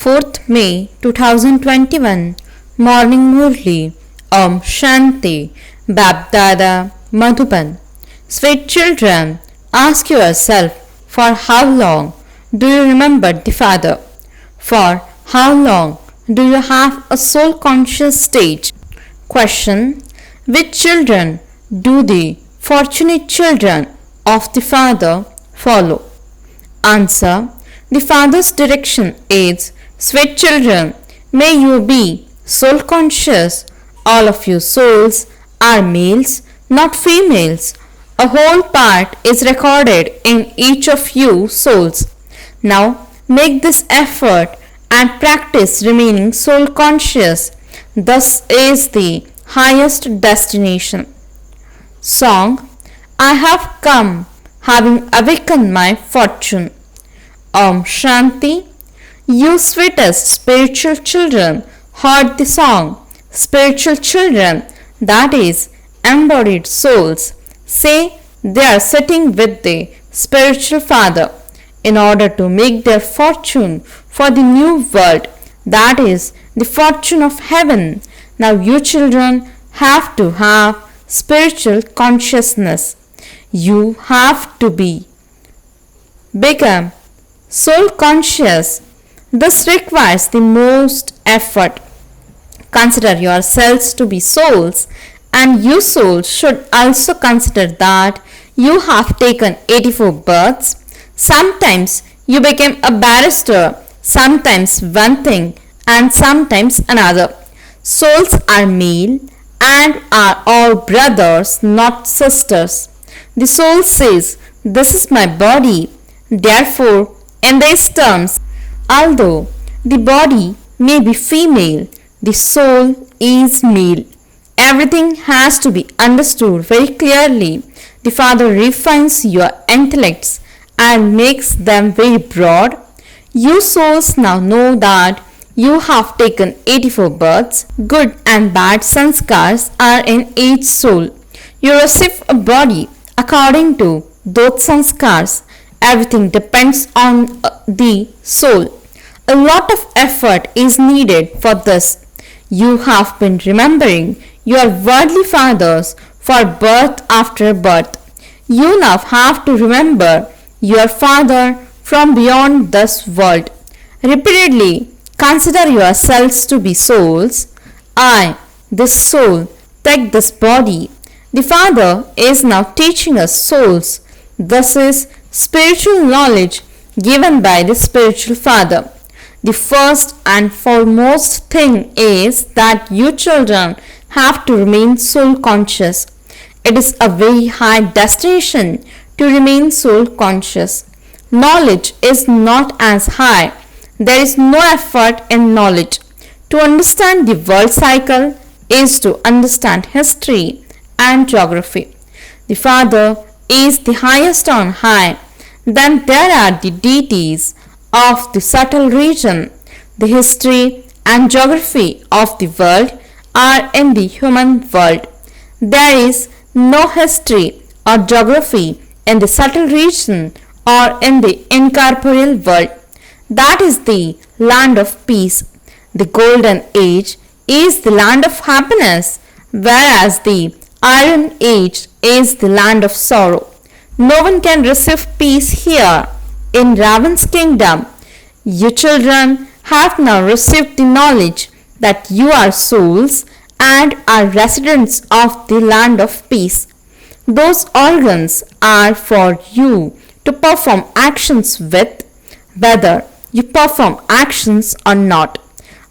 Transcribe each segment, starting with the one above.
4th May 2021 Morning Murli Om Shanti Babdada Madhuban. Sweet children, ask yourself, for how long do you remember the Father? For how long do you have a soul conscious stage? Question: which children do the fortunate children of the Father follow? Answer: the Father's direction is, sweet children, may you be soul conscious. All of you souls are males, not females. A whole part is recorded in each of you souls. Now make this effort and practice remaining soul conscious. Thus is the highest destination. Song: I have come, having awakened my fortune. Om Shanti. You sweetest spiritual children heard the song. Spiritual children, that is, embodied souls, say they are sitting with the spiritual Father in order to make their fortune for the new world, that is, the fortune of heaven. Now you children have to have spiritual consciousness. You have to become soul conscious. This requires the most effort. Consider yourselves to be souls, and you souls should also consider that you have taken 84 births. Sometimes you became a barrister, sometimes one thing and sometimes another. Souls are male and are all brothers, not sisters. The soul says, this is my body. Therefore, in these terms, although the body may be female, the soul is male. Everything has to be understood very clearly. The Father refines your intellects and makes them very broad. You souls now know that you have taken 84 births. Good and bad sanskars are in each soul. You receive a body according to those sanskars. Everything depends on the soul. A lot of effort is needed for this. You have been remembering your worldly fathers for birth after birth. You now have to remember your Father from beyond this world. Repeatedly consider yourselves to be souls. I, this soul, take this body. The Father is now teaching us souls. This is spiritual knowledge given by the spiritual Father. The first and foremost thing is that you children have to remain soul conscious. It is a very high destination to remain soul conscious. Knowledge is not as high. There is no effort in knowledge. To understand the world cycle is to understand history and geography. The Father is the highest on high. Then there are the deities of the subtle region. The history and geography of the world are in the human world. There is no history or geography in the subtle region or in the incorporeal world. That is the land of peace. The golden age is the land of happiness, whereas the iron age is the land of sorrow. No one can receive peace here in Ravan's kingdom. You children have now received the knowledge that you are souls and are residents of the land of peace. Those organs are for you to perform actions with, whether you perform actions or not.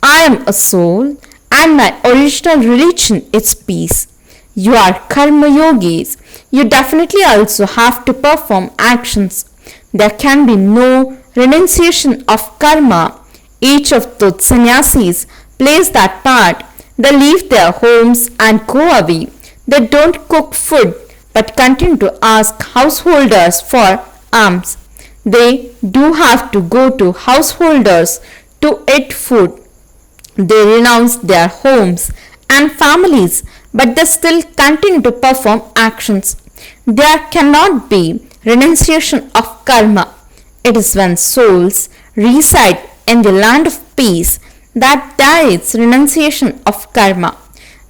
I am a soul and my original religion is peace. You are karma yogis. You definitely also have to perform actions. There can be no renunciation of karma. Each of those sannyasis plays that part. They leave their homes and go away. They don't cook food but continue to ask householders for alms. They do have to go to householders to eat food. They renounce their homes and families, but they still continue to perform actions. There cannot be renunciation of karma. It is when souls reside in the land of peace, that there is renunciation of karma.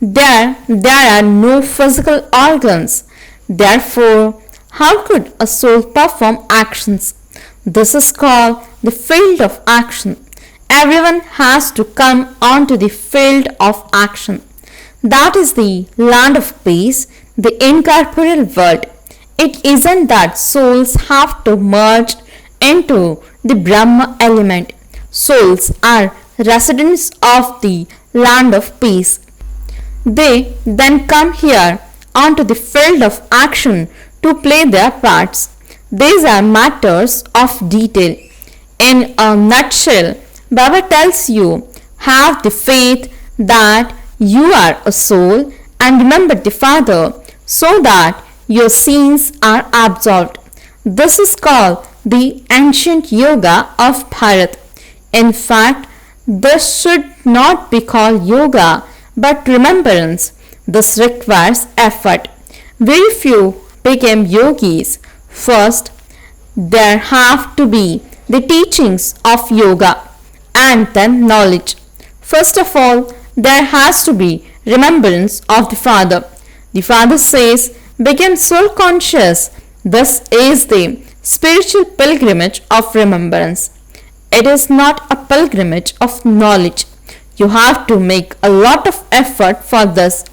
There are no physical organs. Therefore, how could a soul perform actions? This is called the field of action. Everyone has to come onto the field of action. That is the land of peace, the incorporeal world. It isn't that souls have to merge into the Brahma element. Souls are residents of the land of peace. They then come here onto the field of action to play their parts. These are matters of detail. In a nutshell, Baba tells you, have the faith that you are a soul and remember the Father so that your sins are absolved. This is called the ancient yoga of Bharat. In fact, this should not be called yoga but remembrance. This requires effort. Very few became yogis. First, there have to be the teachings of yoga and then knowledge. First of all, there has to be remembrance of the Father. The Father says, become soul conscious. This is the spiritual pilgrimage of remembrance. It is not a pilgrimage of knowledge. You have to make a lot of effort for this.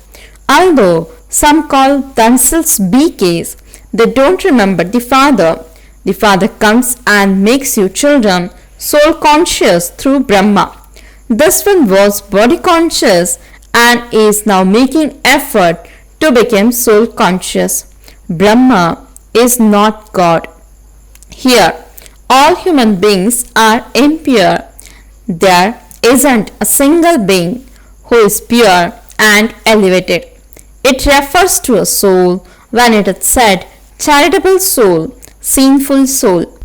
Although some call themselves BKs, they don't remember the Father. The Father comes and makes you children soul conscious through Brahma. This one was body conscious and is now making effort to become soul conscious. Brahma is not God. Here, all human beings are impure. There isn't a single being who is pure and elevated. It refers to a soul when it is said charitable soul, sinful soul.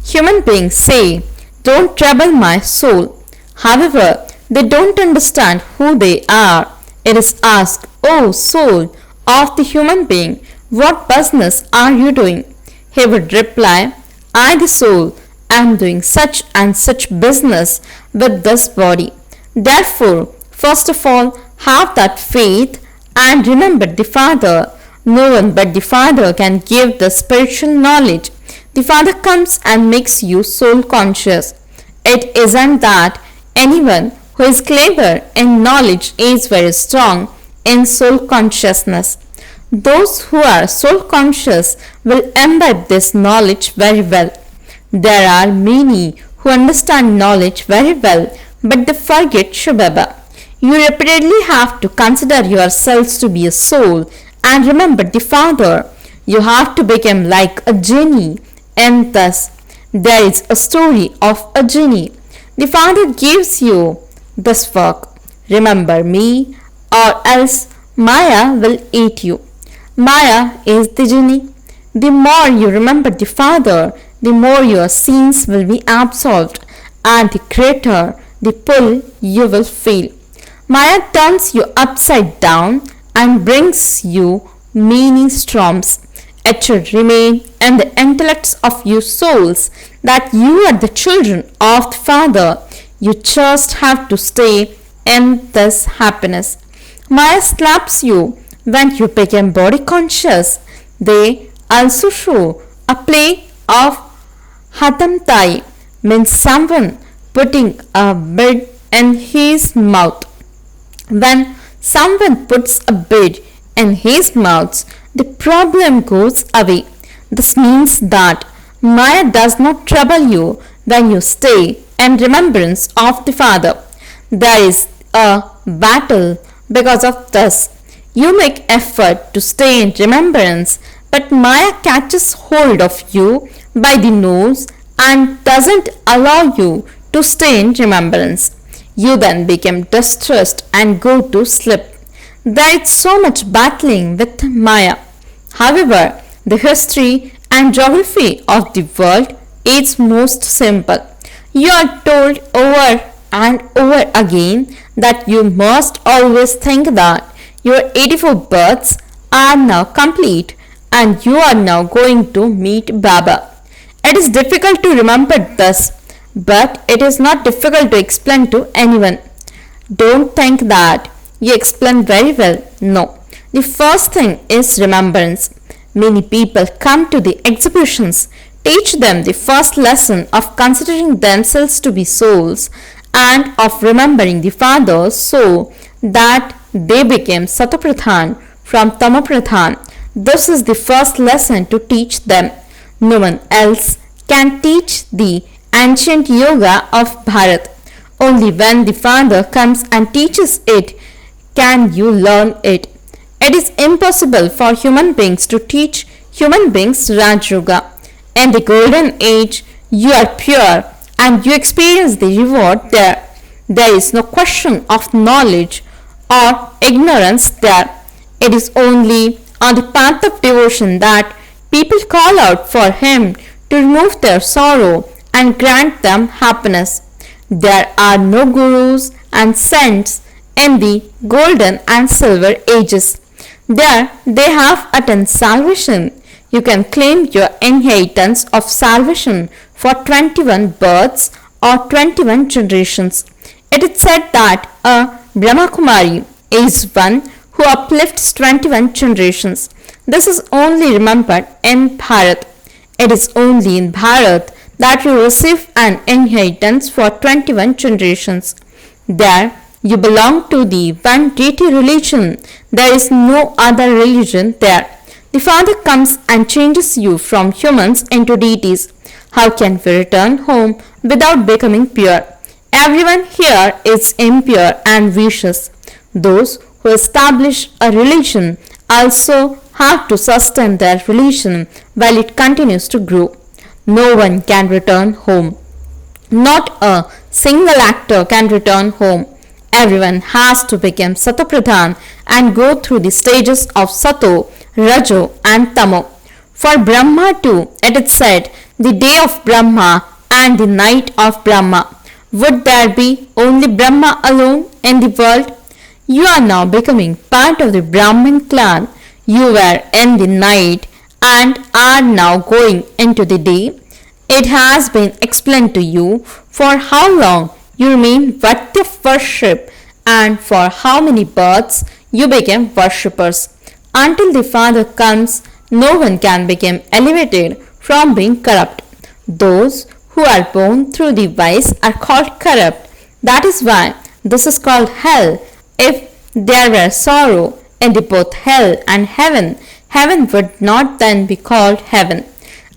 Human beings say, don't trouble my soul. However, they don't understand who they are. It is asked, O soul of the human being, what business are you doing? He would reply, I the soul am doing such and such business with this body. Therefore, first of all, have that faith and remember the Father. No one but the Father can give the spiritual knowledge. The Father comes and makes you soul conscious. It isn't that anyone who is clever in knowledge is very strong in soul consciousness. Those who are soul conscious will imbibe this knowledge very well. There are many who understand knowledge very well, but they forget Shiv Baba. You repeatedly have to consider yourselves to be a soul and remember the Father. You have to become like a genie, and thus there is a story of a genie. The Father gives you this work. Remember me, or else Maya will eat you. Maya is the genie. The more you remember the Father, the more your sins will be absolved, and the greater the pull you will feel. Maya turns you upside down and brings you many storms. It should remain in the intellects of your souls that you are the children of the Father. You just have to stay in this happiness. Maya slaps you when you become body conscious. They also show a play of Hatam means someone putting a bead in his mouth. When someone puts a bead in his mouth, the problem goes away. This means that Maya does not trouble you when you stay in remembrance of the Father. There is a battle because of this. You make effort to stay in remembrance, but Maya catches hold of you by the nose and doesn't allow you to stay in remembrance. You then become distressed and go to sleep. There is so much battling with Maya. However, the history and geography of the world is most simple. You are told over and over again that you must always think that your 84 births are now complete and you are now going to meet Baba. It is difficult to remember this, but it is not difficult to explain to anyone. Don't think that you explain very well. No. The first thing is remembrance. Many people come to the exhibitions, teach them the first lesson of considering themselves to be souls and of remembering the Father so that they became Satopradhan from Tamopradhan. This is the first lesson to teach them. No one else can teach the ancient yoga of Bharat. Only when the Father comes and teaches it can you learn it. It is impossible for human beings to teach human beings Raj Yoga. In the golden age, you are pure and you experience the reward there. There is no question of knowledge or ignorance there. It is only on the path of devotion that people call out for Him to remove their sorrow and grant them happiness. There are no gurus and saints in the golden and silver ages. There they have attained salvation. You can claim your inheritance of salvation for 21 births or 21 generations. It is said that a Brahmakumari is one who uplifts 21 generations. This is only remembered in Bharat. It is only in Bharat that you receive an inheritance for 21 generations. There you belong to the one deity religion. There is no other religion there. The Father comes and changes you from humans into deities. How can we return home without becoming pure? Everyone here is impure and vicious. Those who establish a religion also have to sustain their religion while it continues to grow. No one can return home. Not a single actor can return home. Everyone has to become Satopradhan and go through the stages of Sato, Rajo and Tamo. For Brahma too, it is said, the day of Brahma and the night of Brahma. Would there be only Brahma alone in the world? You are now becoming part of the Brahmin clan. You were in the night and are now going into the day. It has been explained to you for how long you remain worthy of worship and for how many births you became worshippers. Until the Father comes, no one can become elevated from being corrupt. Those who are born through the vice are called corrupt. That is why this is called hell. If there were sorrow in the both hell and heaven, heaven would not then be called heaven.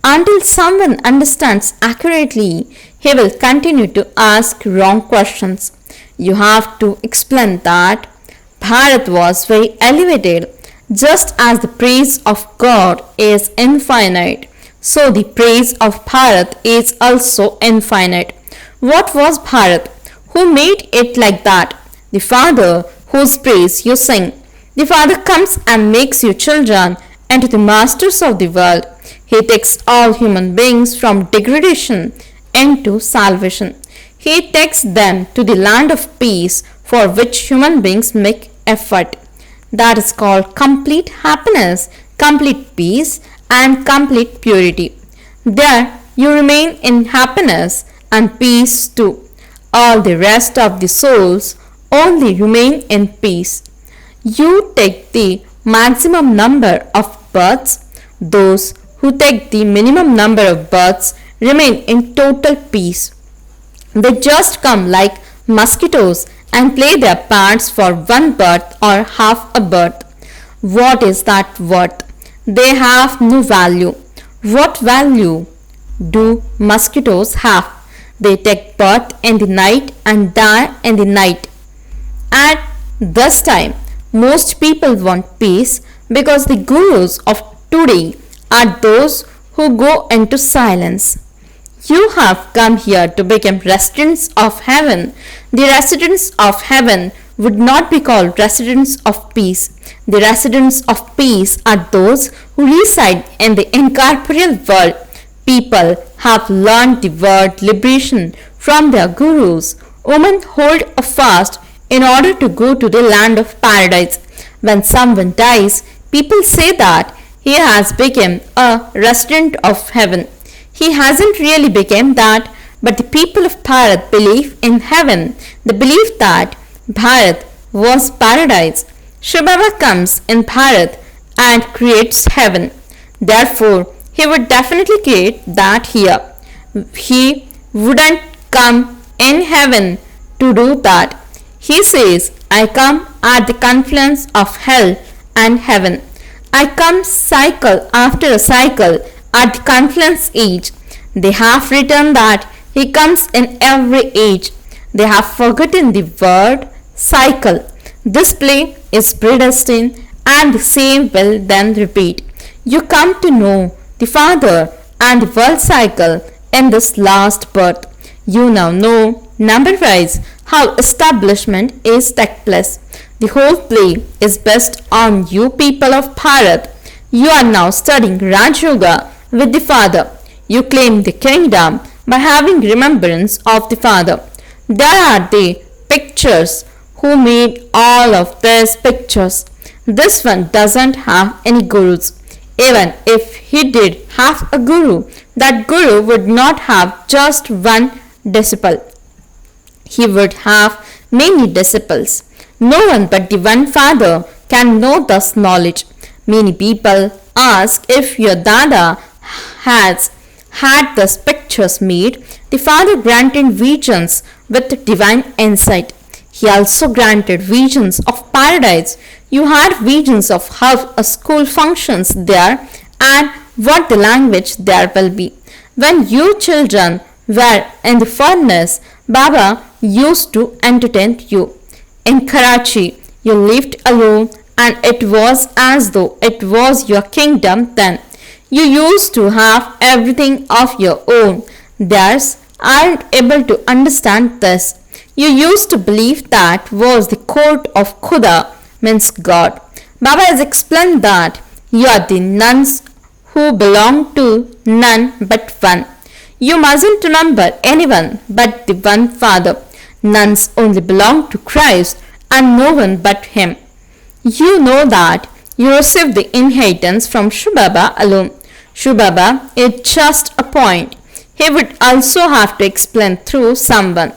Until someone understands accurately, he will continue to ask wrong questions. You have to explain that Bharat was very elevated. Just as the praise of God is infinite, so the praise of Bharat is also infinite. What was Bharat? Who made it like that? The Father whose praise you sing. The Father comes and makes you children into the masters of the world. He takes all human beings from degradation into salvation. He takes them to the land of peace for which human beings make effort. That is called complete happiness, complete peace and complete purity. There you remain in happiness and peace too. All the rest of the souls only remain in peace. You take the maximum number of births. Those who take the minimum number of births remain in total peace. They just come like mosquitoes and play their parts for one birth or half a birth. What is that worth? They have no value. What value do mosquitoes have? They take birth in the night and die in the night. At this time, most people want peace because the gurus of today are those who go into silence. You have come here to become residents of heaven. The residents of heaven would not be called residents of peace. The residents of peace are those who reside in the incorporeal world. People have learned the word liberation from their gurus. Women hold a fast in order to go to the land of paradise. When someone dies, people say that he has become a resident of heaven. He hasn't really become that, But the people of Bharat believe in heaven. They believe that Bharat was paradise. Shiv Baba comes in Bharat and creates heaven. Therefore, he would definitely create that here. He wouldn't come in heaven to do that. He says, I come at the confluence of hell and heaven. I come cycle after cycle at the confluence age. They have written that he comes in every age. They have forgotten the word cycle. This play is predestined and the same will then repeat. You come to know the Father and the world cycle in this last birth. You now know number-wise how establishment is take place. The whole play is based on you people of Bharat. You are now studying Raj Yoga with the Father. You claim the kingdom by having remembrance of the Father. There are the pictures. Who made all of these pictures? This one doesn't have any gurus. Even if he did have a guru, that guru would not have just one disciple. He would have many disciples. No one but the one Father can know this knowledge. Many people ask if your Dada has had these pictures made. The Father granted visions with divine insight. He also granted visions of paradise. You had visions of how a school functions there and what the language there will be. When you children were in the furnace, Baba used to entertain you. In Karachi, you lived alone and it was as though it was your kingdom then. You used to have everything of your own. Theirs aren't able to understand this. You used to believe that was the court of Khuda, means God. Baba has explained that you are the nuns who belong to none but one. You mustn't remember anyone but the one Father. Nuns only belong to Christ and no one but Him. You know that you receive the inheritance from Shiv Baba alone. Shiv Baba is just a point. He would also have to explain through someone.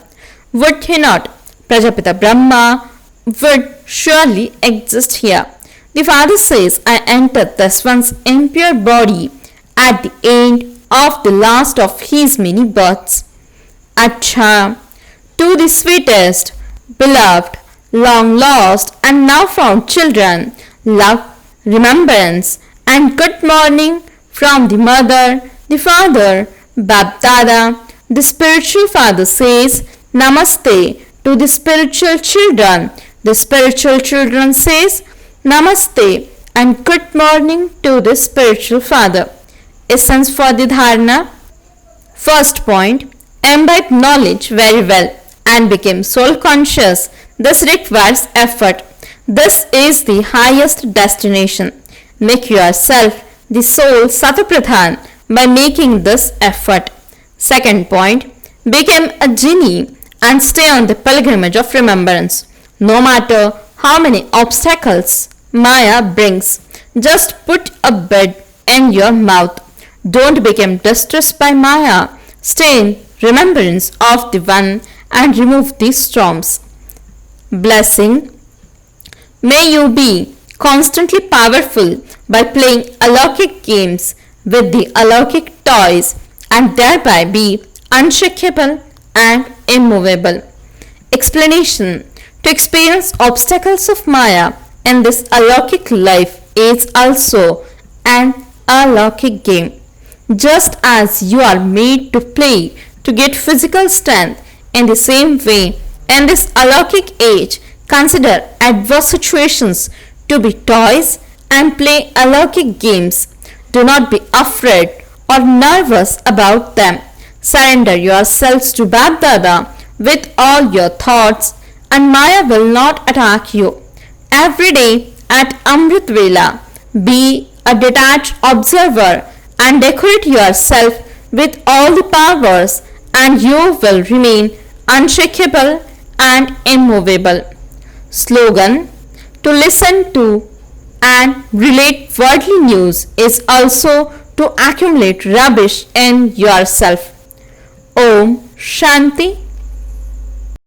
Would he not? Prajapita Brahma would surely exist here. The Father says, I entered this one's impure body at the end of the last of his many births. Acha, to the sweetest, beloved, long lost and now found children, love, remembrance and good morning from the mother, the father, Bab Dada. The spiritual father says, Namaste to the spiritual children. The spiritual children says, Namaste and good morning to the spiritual father. Essence for the dharana. First point, imbibe knowledge very well and become soul conscious. This requires effort. This is the highest destination. Make yourself the soul Satapradhan by making this effort. Second point, become a genie and stay on the pilgrimage of remembrance. No matter how many obstacles Maya brings, just put a bed in your mouth. Don't become distressed by Maya. Stay in remembrance of the One and remove these storms. Blessing. May you be constantly powerful by playing alaukic games with the alaukic toys and thereby be unshakable and immovable. Explanation. To experience obstacles of Maya in this alaukic life is also an alaukic game. Just as you are made to play to get physical strength, in the same way, in this alaukic age, consider adverse situations to be toys and play alaukic games. Do not be afraid or nervous about them. Surrender yourselves to Bab Dada with all your thoughts and Maya will not attack you. Every day at Amrit Vela, be a detached observer and decorate yourself with all the powers and you will remain unshakable and immovable. Slogan. To listen to and relate worldly news is also to accumulate rubbish in yourself. Om Shanti